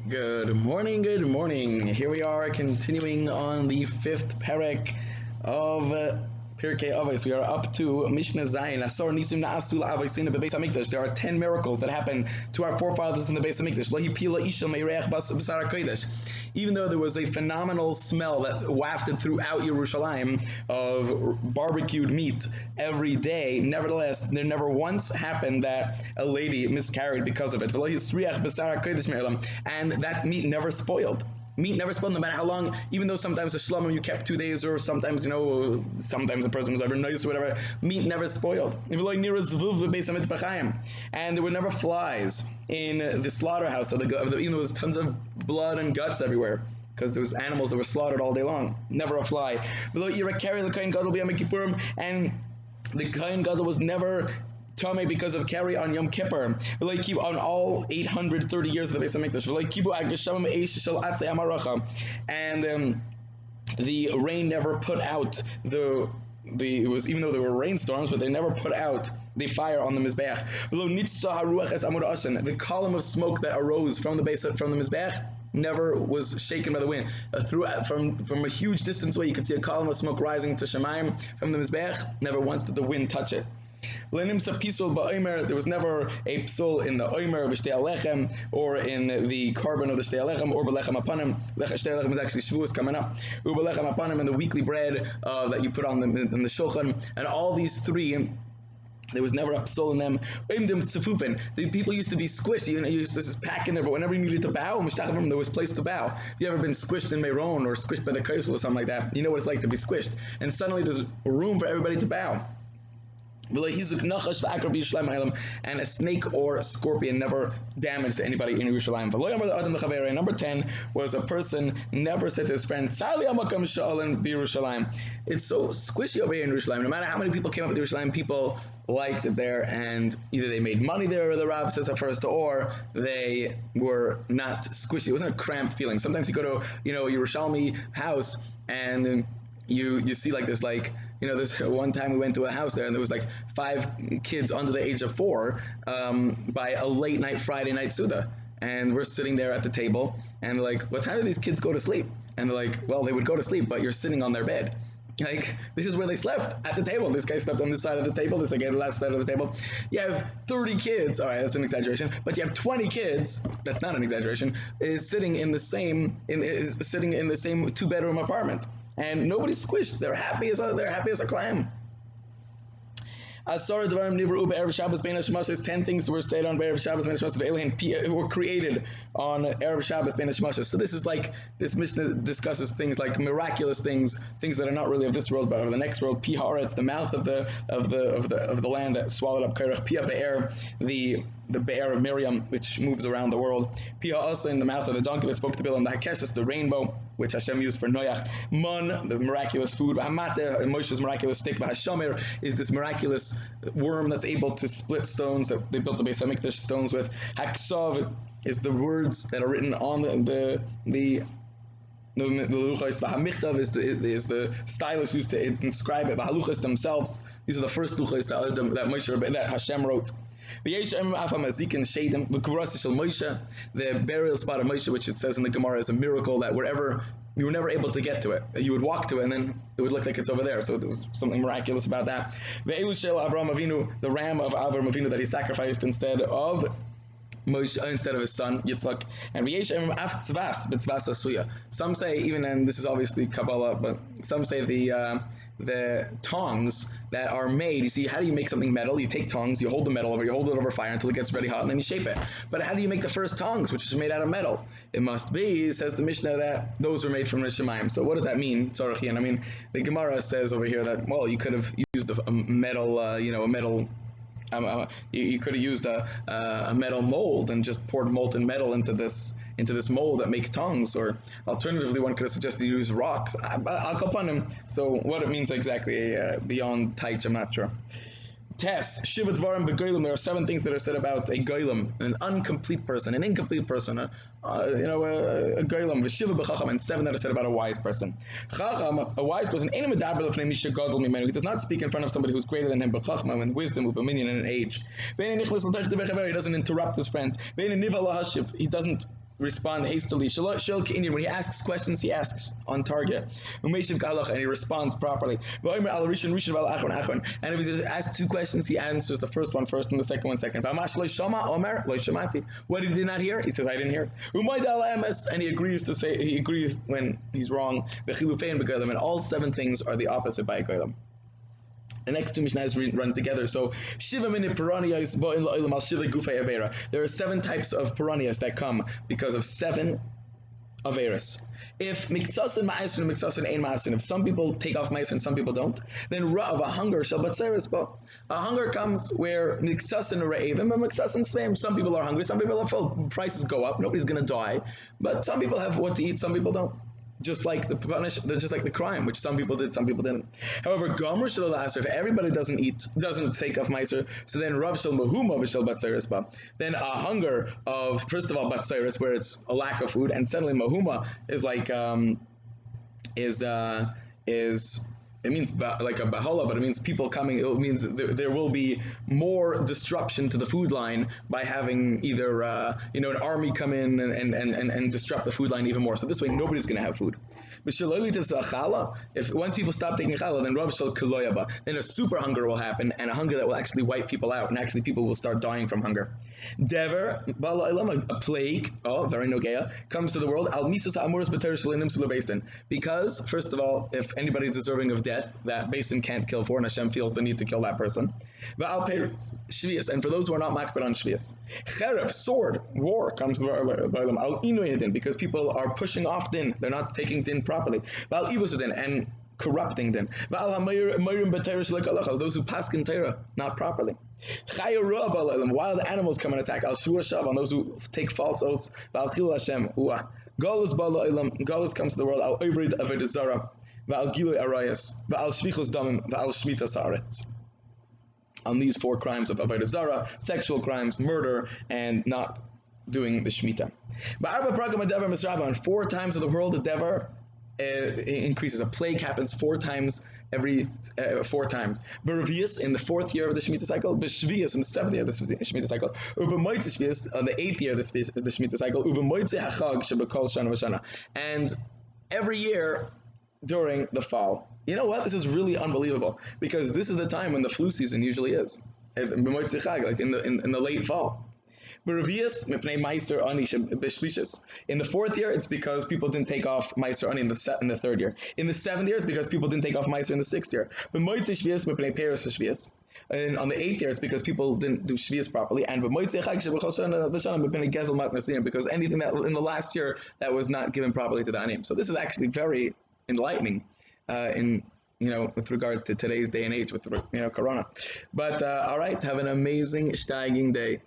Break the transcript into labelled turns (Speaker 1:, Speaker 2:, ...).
Speaker 1: Good morning, good morning. Here we are continuing on the fifth Perek of Pirkei Avos. We are up to Mishna Zayin. Asor Nisim Na'asul Avosina Bebeis HaMikdash. There are 10 miracles that happened to our forefathers in the Beis HaMikdash. Lo hipila isha meireach b'sar HaKodesh. Even though there was a phenomenal smell that wafted throughout Yerushalayim of barbecued meat every day, nevertheless, there never once happened that a lady miscarried because of it. V'lo yisriach b'sar HaKodesh me'elam. And that meat never spoiled. Meat never spoiled, no matter how long, even though sometimes a shlomim you kept 2 days, or sometimes, sometimes a person was ever nice or whatever, meat never spoiled. And there were never flies in the slaughterhouse, even though there was tons of blood and guts everywhere, because there was animals that were slaughtered all day long. Never a fly. And the Kohen Gadol was never Tame because of carry on Yom Kippur. On all 830 years of the Beis HaMikdash. And the rain never put out it was, even though there were rainstorms, but they never put out the fire on the Mizbeach. The column of smoke that arose from the Mizbeach never was shaken by the wind. From a huge distance away, you could see a column of smoke rising to Shemayim from the Mizbeach. Never once did the wind touch it. There was never a psul in the oimer v'shtei alechem, or in the carbon of the shtei alechem, or b'lechem apanim. Shtei alechem is actually Shavuos coming up. Or b'lechem apanim, and the weekly bread that you put on the shulchan. And all these three, there was never a psul in them. The people used to be squished. You used to just pack in there, but whenever you needed to bow, there was place to bow. If you ever been squished in Meron or squished by the Kaisel or something like that, you know what it's like to be squished. And suddenly there's room for everybody to bow. And a snake or scorpion never damaged anybody in Yerushalayim. Number 10 was a person never said to his friend, it's so squishy over here in Yerushalayim. No matter how many people came up to Yerushalayim, people liked it there, and either they made money there, or the Rabbi says at first, or they were not squishy. It wasn't a cramped feeling. Sometimes you go to a Yerushalmi house, and you see this this one time we went to a house there, and there was 5 kids under the age of 4 by a late night Friday night Suda. And we're sitting there at the table, and what time do these kids go to sleep? And they're well, they would go to sleep, but you're sitting on their bed. This is where they slept, at the table. This guy slept on this side of the table, this guy on the last side of the table. You have 30 kids, all right, that's an exaggeration, but you have 20 kids, that's not an exaggeration, is sitting in the same 2-bedroom apartment. And nobody's squished. They're happy as a clam. 10 things that were said on Erev Shabbos Ben Hashmashos were created on Erev Shabbos Ben Hashmashos. So this is this Mishnah discusses things like miraculous things that are not really of this world but of the next world. Pi haaretz, the mouth of the land that swallowed up Kairach. Pi be'er, the bear of Miriam, which moves around the world. Pi ha'asa, in the mouth of the donkey that spoke to Bilam. The hakeshes, the rainbow, which Hashem used for Noach. Man, the miraculous food. V'hamate, Moshe's miraculous stick. V'hashomer is this miraculous worm that's able to split stones that they built the Beis HaMikdash stones with. Haksav is the words that are written on the luchos. V'hamichtav is the stylus used to inscribe it. V'haluchos themselves, these are the first luchos that Hashem wrote. The burial spot of Moshe, which it says in the Gemara, is a miracle that wherever you were never able to get to it, you would walk to it and then it would look like it's over there. So there was something miraculous about that. The ram of Avraham Avinu that he sacrificed instead of Moshe, instead of his son Yitzchak. And some say, even, and this is obviously Kabbalah, but some say the tongs that are made, you see, how do you make something metal? You take tongs, you hold it over fire until it gets really hot, and then you shape it. But how do you make the first tongs, which is made out of metal? It must be, says the Mishnah, that those were made from Neshamayim. So what does that mean? I mean, the Gemara says over here that, well, you could have used a metal, you could have used a metal mold and just poured molten metal into this mold that makes tongs, or alternatively one could have suggested you use rocks. I'll call upon him. So what it means exactly beyond Taich, I'm not sure. Tes, Shiva Dvarim Begolim, there are 7 things that are said about a Golim, an incomplete person, a Golim, V'Shiva B'Chacham, and 7 that are said about a wise person. Chacham, a wise person, he does not speak in front of somebody who's greater than him, B'Chacham, in wisdom, U'B'Minyan, and in age. He doesn't interrupt his friend. He doesn't respond hastily. When he asks questions, he asks on target. And he responds properly. And if he asks two questions, he answers the first one first and the second one second. What he did not hear, he says, I didn't hear. And he agrees when he's wrong. And all seven things are the opposite by a goyim. The next two Mishnahs run together. So, there are seven types of piranhas that come because of seven averas. If miksasin ma'asin and miksasin ein ma'asin, if some people take off ma'asin and some people don't, then ra'av, a hunger, shall batzeres bo. A hunger comes where miksasin ra'evim and miksasin sveim. Some people are hungry, some people are full. Prices go up, nobody's going to die. But some people have what to eat, some people don't. Just like the crime, which some people did, some people didn't. However, gomer shel la'aser, if everybody doesn't take off meiser, so then rav shel mahuma v'shel batzeres ba. Then a hunger of, first of all, batzeres, where it's a lack of food, and secondly, mahuma is like it means like a bahala, but it means people coming. It means there will be more disruption to the food line by having either an army come in and disrupt the food line even more. So this way, nobody's going to have food. If once people stop taking challah, then rav shel kiloyaba, then a super hunger will happen, and a hunger that will actually wipe people out, and actually people will start dying from hunger. Dever bala ilam, a plague, very nogea, comes to the world. Al misas amuras b'teres shelinim sula basin, because first of all, if anybody's deserving of death, that basin can't kill for, and Hashem feels the need to kill that person. Va'al peretz shvius, and for those who are not makbid on shvius, cherev, sword, war comes to the world. Al inuy din, because people are pushing off din, they're not taking din properly. Va'al ibus din, and corrupting din. Va'al hamayrim b'teres shelikalachas, those who paskin Torah not properly. Wild animals come and attack. Al shua shav, on those who take false oaths. Va'al chil Hashem, galus bala ilam, galus comes to the world. Al ivrid avodah zarah. Va'al gilui arayas, va'al shvichus damim, va'al shmitas haaretz. On these four crimes of avodah zarah, sexual crimes, murder, and not doing the shmita. On 4 times of the world, the devar increases. A plague happens 4 times every 4 times. Berevius in the 4th year of the Shemitah cycle, Beshvius in the 7th year of the Shemitah cycle, Ubemoitze Shvius on the 8th year of the Shemitah cycle, Ubemoitze Hachag Shebekol Shana V'Shana. And every year during the fall. You know what? This is really unbelievable, because this is the time when the flu season usually is. Like in the late fall. In the 4th year, it's because people didn't take off Meiser Ani in the 3rd year. In the 7th year, it's because people didn't take off Meiser in the 6th year. And on the 8th year, it's because people didn't do Shvius properly. And because anything that in the last year that was not given properly to the Anim. So this is actually very enlightening with regards to today's day and age with Corona. But all right, have an amazing steiging day.